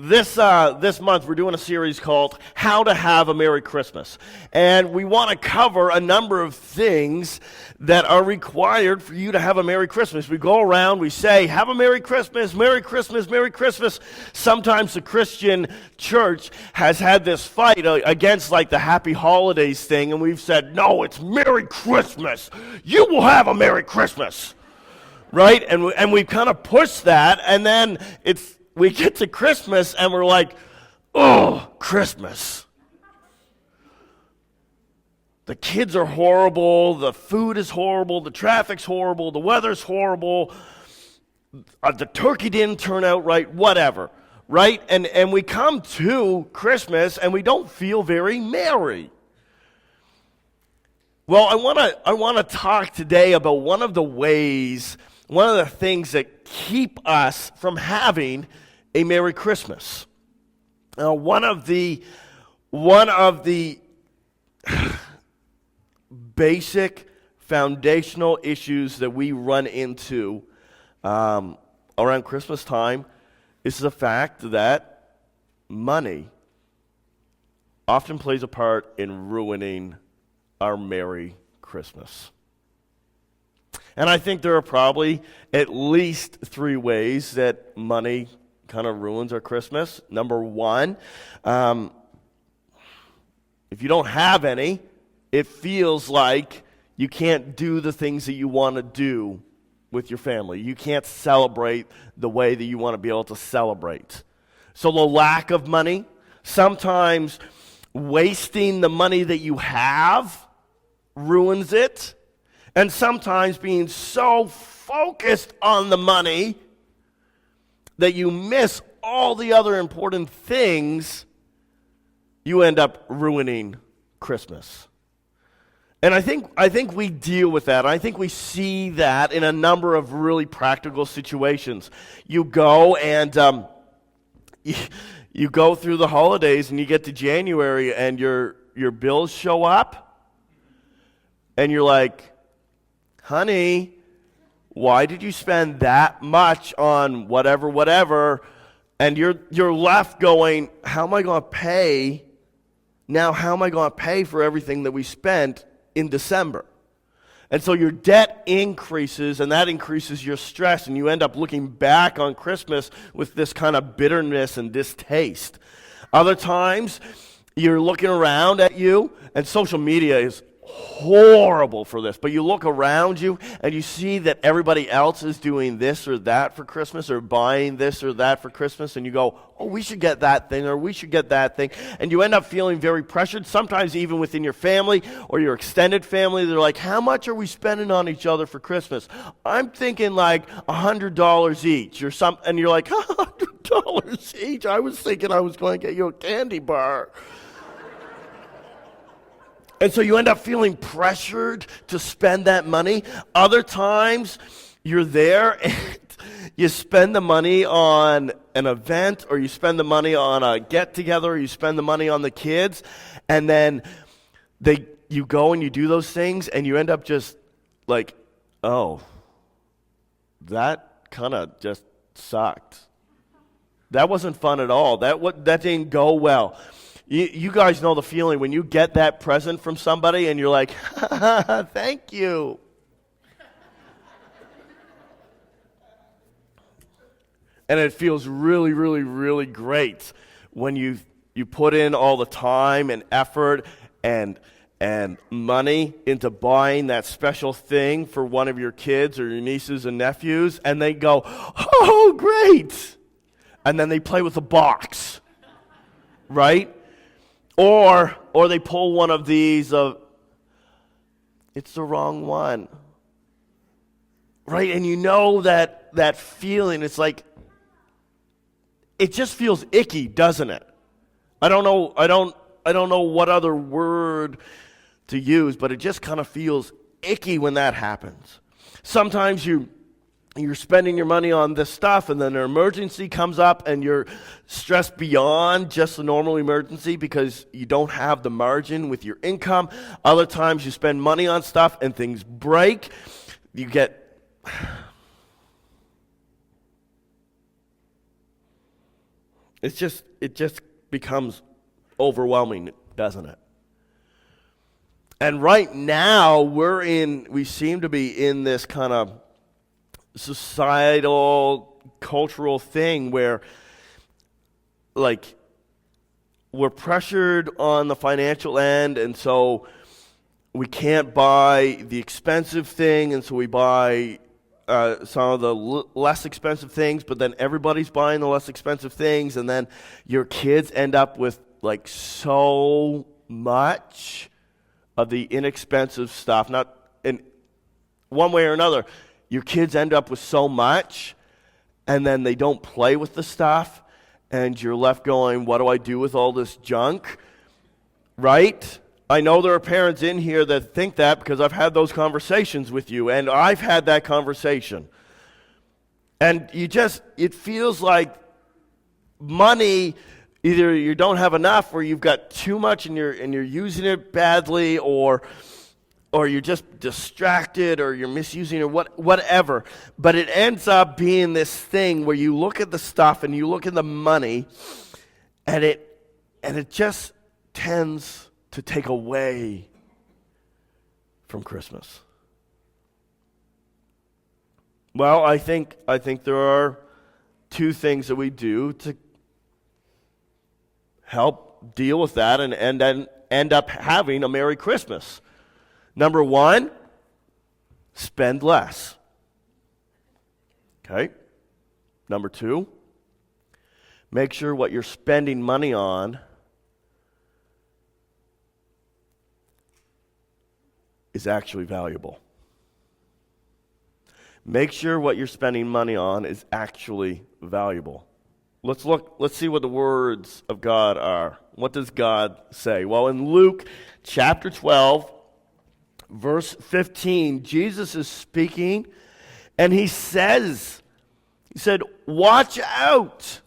This month we're doing a series called How to Have a Merry Christmas. And we want to cover a number of things that are required for you to have a Merry Christmas. We go around, we say, have a Merry Christmas, Merry Christmas, Merry Christmas. Sometimes the Christian church has had this fight against like the Happy Holidays thing, and we've said, no, it's Merry Christmas. You will have a Merry Christmas. Right? And we've kind of pushed that, and then we get to Christmas and we're like, oh, Christmas. The kids are horrible, the food is horrible, the traffic's horrible, the weather's horrible, the turkey didn't turn out right, whatever, right? And we come to Christmas and we don't feel very merry. Well, I want to talk today about one of the things that keep us from having a Merry Christmas. Now, one of the basic foundational issues that we run into around Christmas time is the fact that money often plays a part in ruining our Merry Christmas. And I think there are probably at least 3 ways that money kind of ruins our Christmas. Number one, if you don't have any, it feels like you can't do the things that you want to do with your family. You can't celebrate the way that you want to be able to celebrate. So the lack of money, sometimes wasting the money that you have ruins it. And sometimes being so focused on the money that you miss all the other important things, you end up ruining Christmas. And I think we deal with that. I think we see that in a number of really practical situations. You go and you go through the holidays and you get to January and your bills show up and you're like, honey, why did you spend that much on whatever? And you're left going, how am I going to pay? Now, how am I going to pay for everything that we spent in December? And so your debt increases, and that increases your stress, and you end up looking back on Christmas with this kind of bitterness and distaste. Other times, you're looking around at you, and social media is horrible for this, but you look around you and you see that everybody else is doing this or that for Christmas or buying this or that for Christmas, and you go, oh, we should get that thing or we should get that thing, and you end up feeling very pressured, sometimes even within your family or your extended family. They're like, how much are we spending on each other for Christmas? I'm thinking like $100 each or something, and you're like, $100 each? I was thinking I was going to get you a candy bar. And so you end up feeling pressured to spend that money. Other times, you're there and you spend the money on an event, or you spend the money on a get-together, or you spend the money on the kids, and then you go and you do those things, and you end up just like, oh, that kind of just sucked. That wasn't fun at all. That didn't go well. You guys know the feeling when you get that present from somebody and you're like, thank you. And it feels really, really, really great when you put in all the time and effort and money into buying that special thing for one of your kids or your nieces and nephews, and they go, oh, great. And then they play with the box, right? Or they pull one of these of, it's the wrong one, right? And you know that feeling. It's like, it just feels icky, doesn't it? I don't know what other word to use, but it just kind of feels icky when that happens. Sometimes you're spending your money on this stuff, and then an emergency comes up, and you're stressed beyond just the normal emergency because you don't have the margin with your income. Other times you spend money on stuff, and things break. You get it just becomes overwhelming, doesn't it? And right now we seem to be in this kind of societal, cultural thing where, like, we're pressured on the financial end, and so we can't buy the expensive thing, and so we buy some of the less expensive things, but then everybody's buying the less expensive things, and then your kids end up with like so much of the inexpensive stuff. Not in one way or another, your kids end up with so much, and then they don't play with the stuff, and you're left going, what do I do with all this junk? Right? I know there are parents in here that think that because I've had those conversations with you, and I've had that conversation. And it feels like money, either you don't have enough or you've got too much and you're using it badly, or you're just distracted or you're misusing it, whatever. But it ends up being this thing where you look at the stuff and you look at the money, and it just tends to take away from Christmas. Well, I think there are two things that we do to help deal with that and end up having a Merry Christmas. Number one, spend less. Okay? Number two, make sure what you're spending money on is actually valuable. Make sure what you're spending money on is actually valuable. Let's see what the words of God are. What does God say? Well, in Luke chapter 12, verse 15, Jesus is speaking, and he said, watch out,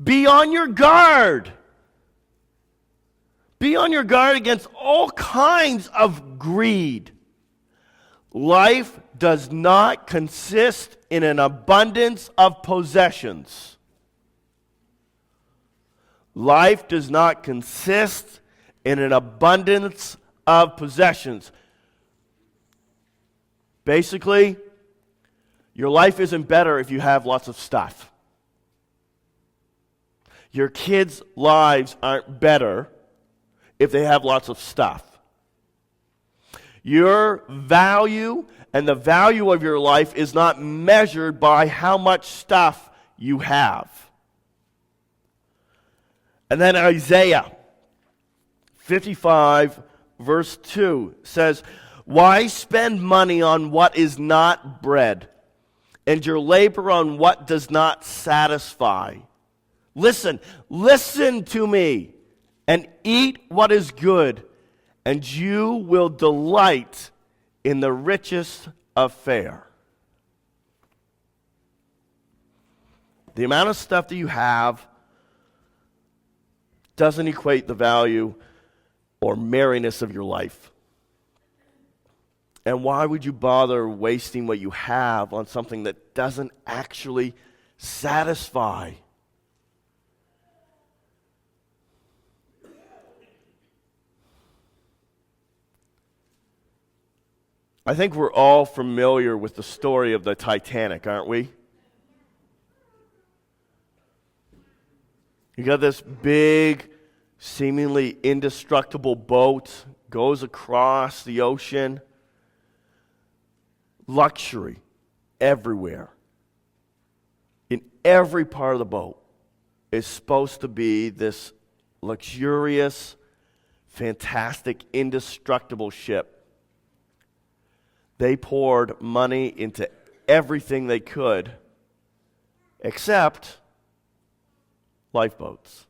be on your guard. Be on your guard against all kinds of greed. Life does not consist in an abundance of possessions. Life does not consist in an abundance of possessions. Basically, your life isn't better if you have lots of stuff. Your kids' lives aren't better if they have lots of stuff. Your value and the value of your life is not measured by how much stuff you have. And then Isaiah 55 verse 2 says, why spend money on what is not bread, and your labor on what does not satisfy? Listen to me, and eat what is good, and you will delight in the richest of fare. The amount of stuff that you have doesn't equate the value or merriness of your life. And why would you bother wasting what you have on something that doesn't actually satisfy? I think we're all familiar with the story of the Titanic, aren't we? You got this big, seemingly indestructible boat, goes across the ocean. Luxury everywhere. In every part of the boat is supposed to be this luxurious, fantastic, indestructible ship. They poured money into everything they could except lifeboats.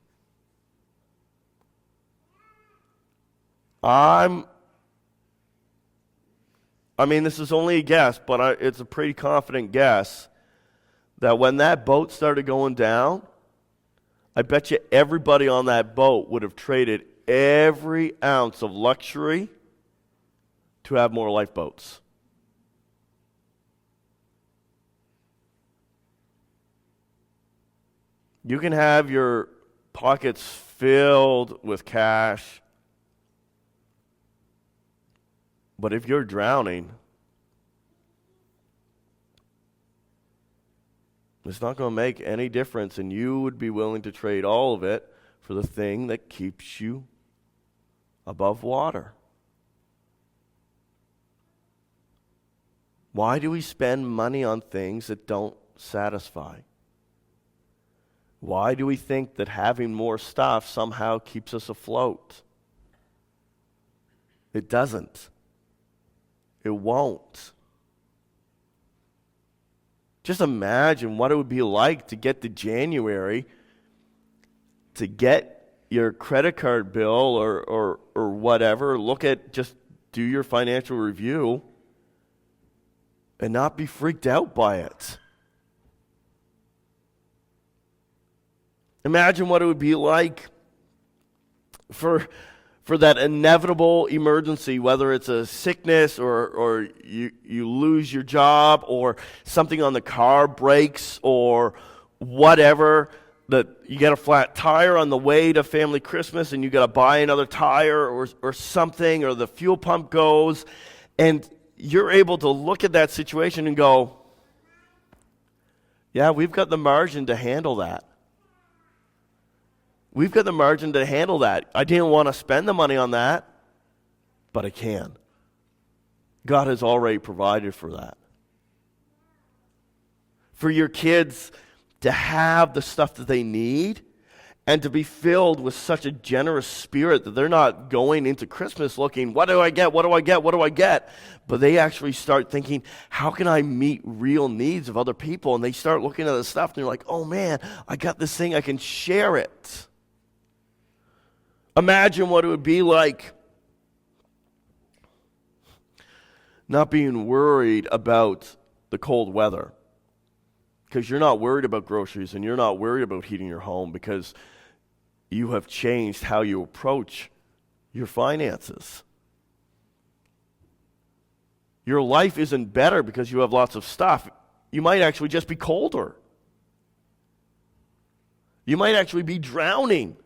This is only a guess, but it's a pretty confident guess that when that boat started going down, I bet you everybody on that boat would have traded every ounce of luxury to have more lifeboats. You can have your pockets filled with cash, but if you're drowning, it's not going to make any difference, and you would be willing to trade all of it for the thing that keeps you above water. Why do we spend money on things that don't satisfy? Why do we think that having more stuff somehow keeps us afloat? It doesn't. It won't. Just imagine what it would be like to get to January, to get your credit card bill or whatever, just do your financial review and not be freaked out by it. Imagine what it would be like for that inevitable emergency, whether it's a sickness or you lose your job or something on the car breaks or whatever, that you get a flat tire on the way to family Christmas and you got to buy another tire or something, or the fuel pump goes, and you're able to look at that situation and go, yeah, we've got the margin to handle that. We've got the margin to handle that. I didn't want to spend the money on that, but I can. God has already provided for that. For your kids to have the stuff that they need and to be filled with such a generous spirit that they're not going into Christmas looking, what do I get, what do I get, what do I get? But they actually start thinking, how can I meet real needs of other people? And they start looking at the stuff and they're like, oh man, I got this thing, I can share it. Imagine what it would be like not being worried about the cold weather, because you're not worried about groceries and you're not worried about heating your home because you have changed how you approach your finances. Your life isn't better because you have lots of stuff. You might actually just be colder. You might actually be drowning.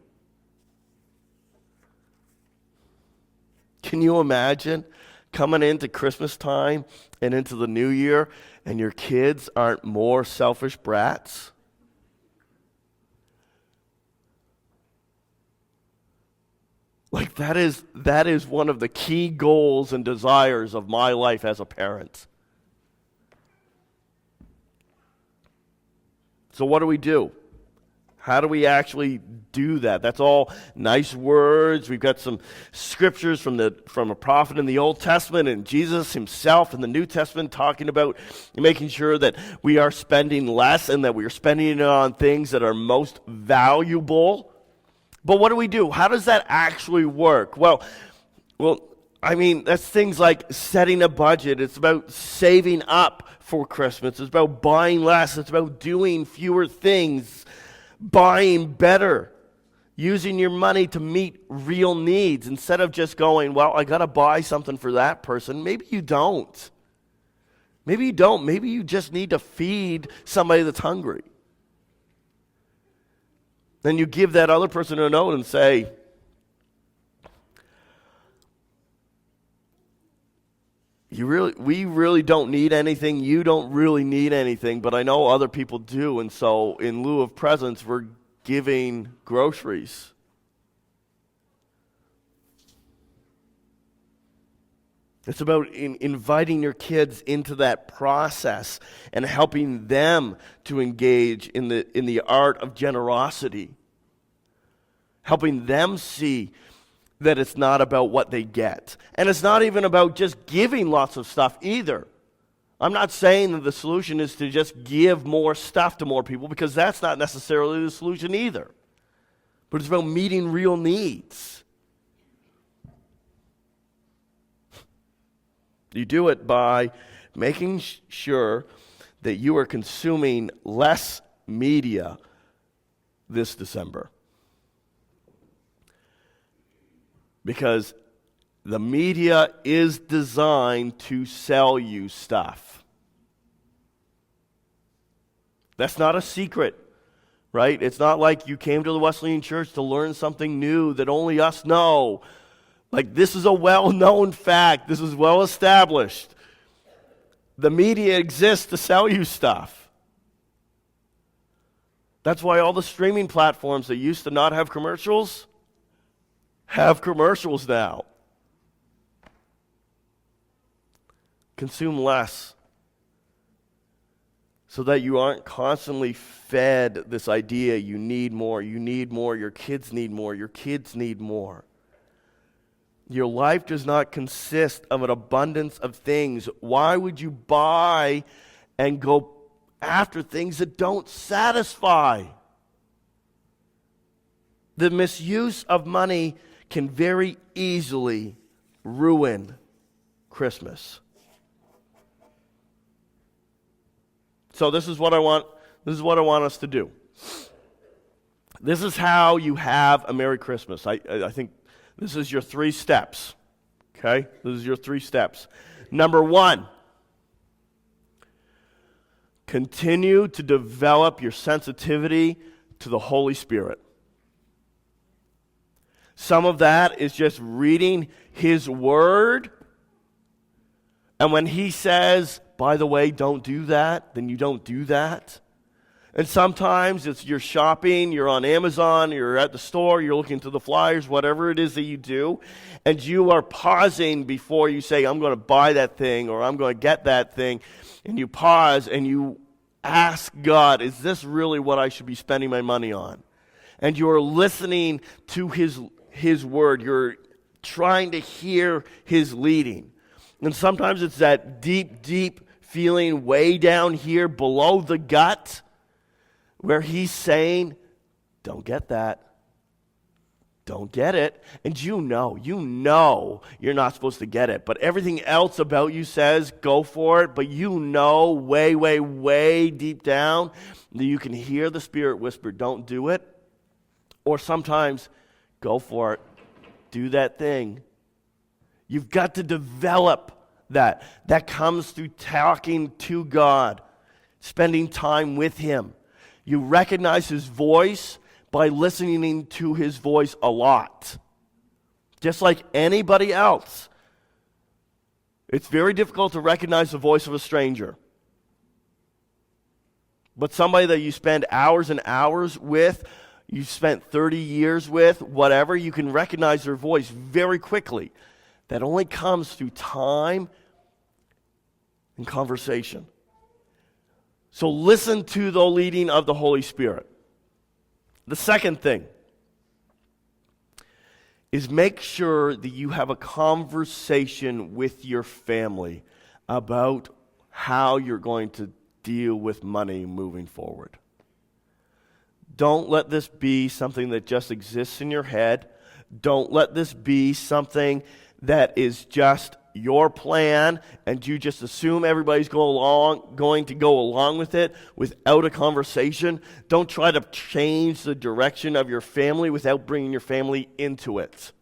Can you imagine coming into Christmas time and into the new year and your kids aren't more selfish brats? Like that is one of the key goals and desires of my life as a parent. So what do we do? How do we actually do that? That's all nice words. We've got some scriptures from a prophet in the Old Testament and Jesus himself in the New Testament talking about making sure that we are spending less and that we are spending it on things that are most valuable. But what do we do? How does that actually work? Well, I mean, that's things like setting a budget. It's about saving up for Christmas. It's about buying less. It's about doing fewer things. Buying better, using your money to meet real needs instead of just going, well, I got to buy something for that person. Maybe you don't. Maybe you don't. Maybe you just need to feed somebody that's hungry. Then you give that other person a note and say, we really don't need anything. You don't really need anything, but I know other people do. And so in lieu of presents, we're giving groceries. It's about inviting your kids into that process and helping them to engage in the art of generosity. Helping them see that it's not about what they get. And it's not even about just giving lots of stuff either. I'm not saying that the solution is to just give more stuff to more people, because that's not necessarily the solution either. But it's about meeting real needs. You do it by making sure that you are consuming less media this December. Because the media is designed to sell you stuff. That's not a secret. right? It's not like you came to the Wesleyan Church to learn something new that only us know. Like, this is a well-known fact. This is well established. The media exists to sell you stuff. That's why all the streaming platforms that used to not have commercials have commercials now. Consume less so that you aren't constantly fed this idea you need more, your kids need more, your kids need more. Your life does not consist of an abundance of things. Why would you buy and go after things that don't satisfy? The misuse of money can very easily ruin Christmas. So this is what I want us to do. This is how you have a Merry Christmas. I think this is your 3 steps. Okay? This is your 3 steps. Number 1, continue to develop your sensitivity to the Holy Spirit. Some of that is just reading His Word. And when He says, by the way, don't do that, then you don't do that. And sometimes it's you're shopping, you're on Amazon, you're at the store, you're looking through the flyers, whatever it is that you do, and you are pausing before you say, I'm going to buy that thing or I'm going to get that thing. And you pause and you ask God, is this really what I should be spending my money on? And you're listening to His Word. You're trying to hear His leading. And sometimes it's that deep, deep feeling way down here below the gut where He's saying, don't get that. Don't get it. And you know you're not supposed to get it. But everything else about you says, go for it. But you know way, way, way deep down that you can hear the Spirit whisper, don't do it. Or sometimes, go for it. Do that thing. You've got to develop that. That comes through talking to God, spending time with Him. You recognize His voice by listening to His voice a lot. Just like anybody else. It's very difficult to recognize the voice of a stranger. But somebody that you spend hours and hours with, you've spent 30 years with, whatever, you can recognize their voice very quickly. That only comes through time and conversation. So listen to the leading of the Holy Spirit. The second thing is make sure that you have a conversation with your family about how you're going to deal with money moving forward. Don't let this be something that just exists in your head. Don't let this be something that is just your plan and you just assume everybody's going to go along with it without a conversation. Don't try to change the direction of your family without bringing your family into it.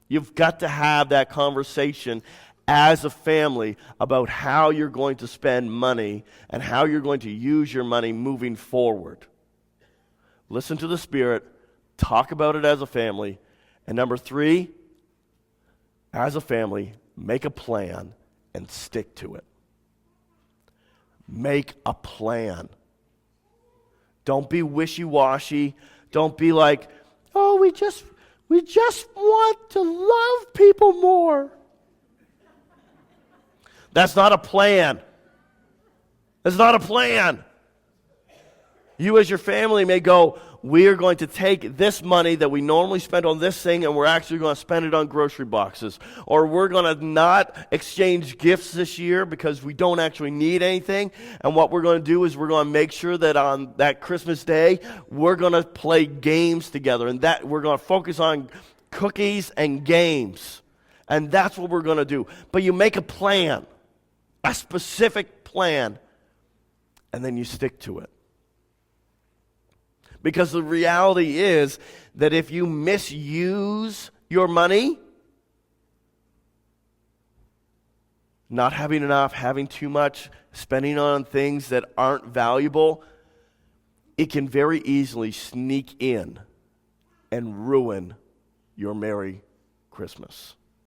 You've got to have that conversation as a family about how you're going to spend money and how you're going to use your money moving forward. Listen to the Spirit, talk about it as a family, and number 3, as a family, make a plan and stick to it. Make a plan. Don't be wishy-washy. Don't be like, oh, we just want to love people more. That's not a plan. That's not a plan. You as your family may go, we are going to take this money that we normally spend on this thing and we're actually going to spend it on grocery boxes. Or we're going to not exchange gifts this year because we don't actually need anything. And what we're going to do is we're going to make sure that on that Christmas day, we're going to play games together. And that we're going to focus on cookies and games. And that's what we're going to do. But you make a plan, a specific plan, and then you stick to it. Because the reality is that if you misuse your money, not having enough, having too much, spending on things that aren't valuable, it can very easily sneak in and ruin your Merry Christmas.